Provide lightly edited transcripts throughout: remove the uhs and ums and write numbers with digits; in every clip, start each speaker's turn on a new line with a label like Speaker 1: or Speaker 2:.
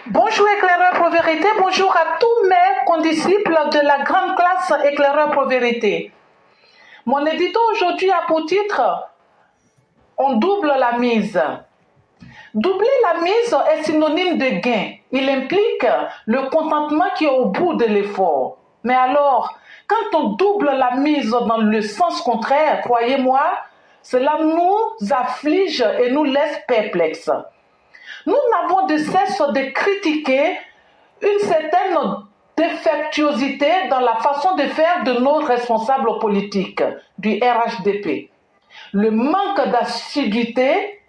Speaker 1: Bonjour éclaireur pour vérité, bonjour à tous mes condisciples de la grande classe éclaireur pour vérité. Mon édito aujourd'hui a pour titre « On double la mise ». Doubler la mise est synonyme de gain. Il implique le contentement qui est au bout de l'effort. Mais alors, quand on double la mise dans le sens contraire, croyez-moi, cela nous afflige et nous laisse perplexes. Nous n'avons de cesse de critiquer une certaine défectuosité dans la façon de faire de nos responsables politiques du RHDP. Le manque d'assiduité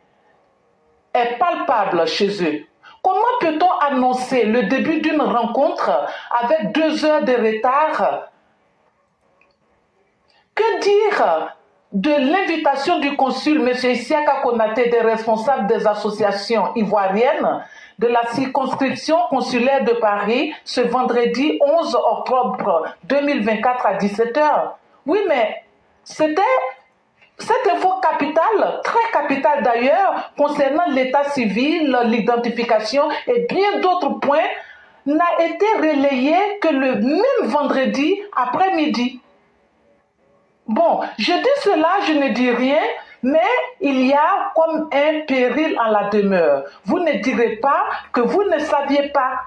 Speaker 1: est palpable chez eux. Comment peut-on annoncer le début d'une rencontre avec 2 heures de retard? Que dire de l'invitation du consul M. Isiaka Konaté, des responsables des associations ivoiriennes de la circonscription consulaire de Paris ce vendredi 11 octobre 2024 à 17h? Oui, mais c'était cette info capitale, très capitale d'ailleurs, concernant l'état civil, l'identification et bien d'autres points, n'a été relayée que le même vendredi après-midi. Bon, je dis cela, je ne dis rien, mais il y a comme un péril en la demeure. Vous ne direz pas que vous ne saviez pas.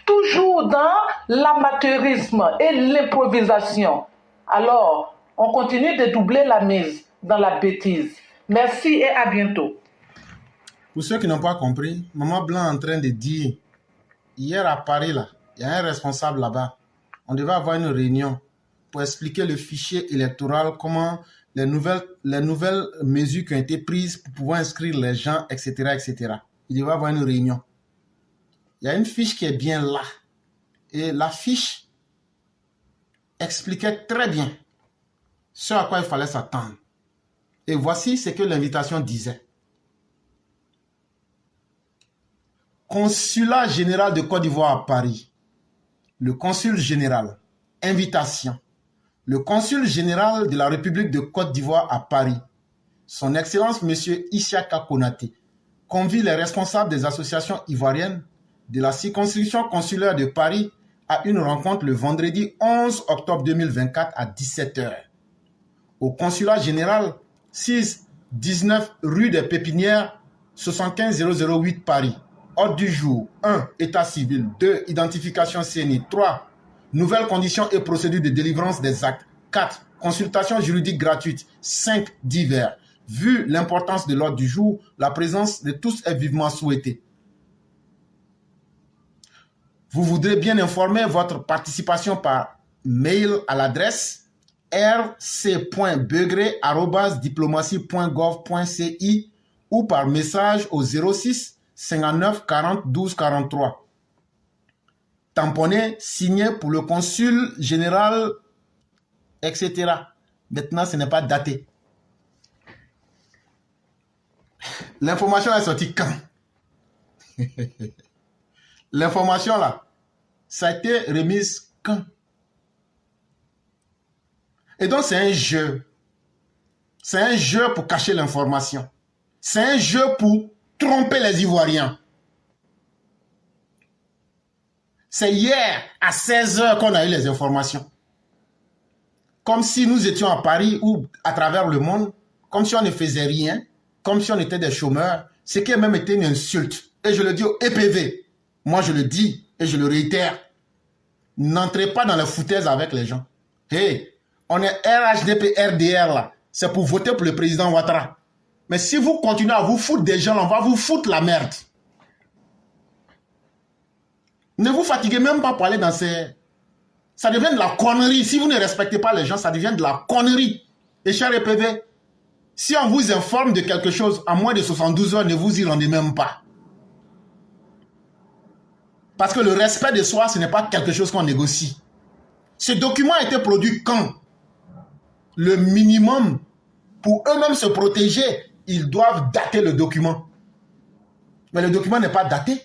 Speaker 1: Toujours dans l'amateurisme et l'improvisation. Alors, on continue de doubler la mise dans la bêtise. Merci et à bientôt.
Speaker 2: Pour ceux qui n'ont pas compris, Maman Blanc est en train de dire, hier à Paris, là, il y a un responsable là-bas. On devait avoir une réunion pour expliquer le fichier électoral, comment les nouvelles mesures qui ont été prises pour pouvoir inscrire les gens, etc., etc. Il devait avoir une réunion. Il y a une fiche qui est bien là. Et la fiche expliquait très bien ce à quoi il fallait s'attendre. Et voici ce que l'invitation disait. Consulat général de Côte d'Ivoire à Paris. Le consul général. Invitation. Le consul général de la République de Côte d'Ivoire à Paris, son Excellence M. Isiaka Konaté, convie les responsables des associations ivoiriennes de la circonscription consulaire de Paris à une rencontre le vendredi 11 octobre 2024 à 17h. Au consulat général 6-19 rue des Pépinières, 75008 Paris. Ordre du jour 1. État civil. 2. Identification CNI. 3. Nouvelles conditions et procédures de délivrance des actes. 4. Consultation juridique gratuite. 5. Divers. Vu l'importance de l'ordre du jour, la présence de tous est vivement souhaitée. Vous voudrez bien informer votre participation par mail à l'adresse rc.begré@diplomatie.gov.ci ou par message au 06 59 40 12 43. Tamponné, signé pour le consul général, etc. Maintenant, ce n'est pas daté. L'information est sortie quand? L'information là, ça a été remise quand? Et donc, c'est un jeu. C'est un jeu pour cacher l'information. C'est un jeu pour tromper les Ivoiriens. C'est hier à 16h qu'on a eu les informations. Comme si nous étions à Paris ou à travers le monde, comme si on ne faisait rien, comme si on était des chômeurs, ce qui a même été une insulte. Et je le dis au EPV. Moi, je le dis et je le réitère. N'entrez pas dans les foutaises avec les gens. Hey, on est RHDP, RDR là. C'est pour voter pour le président Ouattara. Mais si vous continuez à vous foutre des gens, on va vous foutre la merde. Ne vous fatiguez même pas pour aller dans ces... Ça devient de la connerie. Si vous ne respectez pas les gens, ça devient de la connerie. Et cher EPV, si on vous informe de quelque chose, en moins de 72 heures, ne vous y rendez même pas. Parce que le respect de soi, ce n'est pas quelque chose qu'on négocie. Ce document a été produit quand? Le minimum, pour eux-mêmes se protéger, ils doivent dater le document. Mais le document n'est pas daté.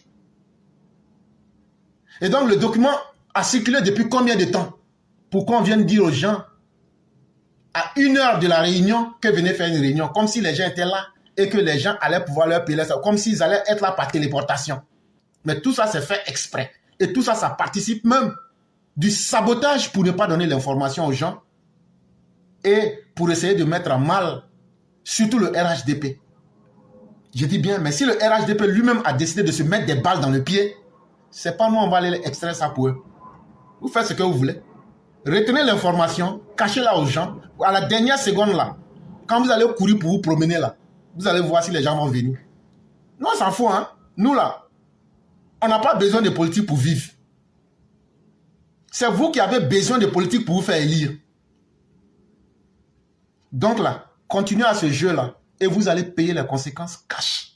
Speaker 2: Et donc le document a circulé depuis combien de temps? Pour qu'on vienne dire aux gens, à 1 heure de la réunion, que venez faire une réunion, comme si les gens étaient là et que les gens allaient pouvoir leur payer ça, comme s'ils allaient être là par téléportation. Mais tout ça, c'est fait exprès. Et tout ça, ça participe même du sabotage pour ne pas donner l'information aux gens et pour essayer de mettre à mal surtout le RHDP. Je dis bien, mais si le RHDP lui-même a décidé de se mettre des balles dans le pied, c'est pas nous, on va aller extraire ça pour eux. Vous faites ce que vous voulez. Retenez l'information, cachez-la aux gens. À la dernière seconde là, quand vous allez courir pour vous promener là, vous allez voir si les gens vont venir. Nous, on s'en fout, hein. Nous là, on n'a pas besoin de politique pour vivre. C'est vous qui avez besoin de politique pour vous faire élire. Donc là, continuez à ce jeu là et vous allez payer les conséquences cash.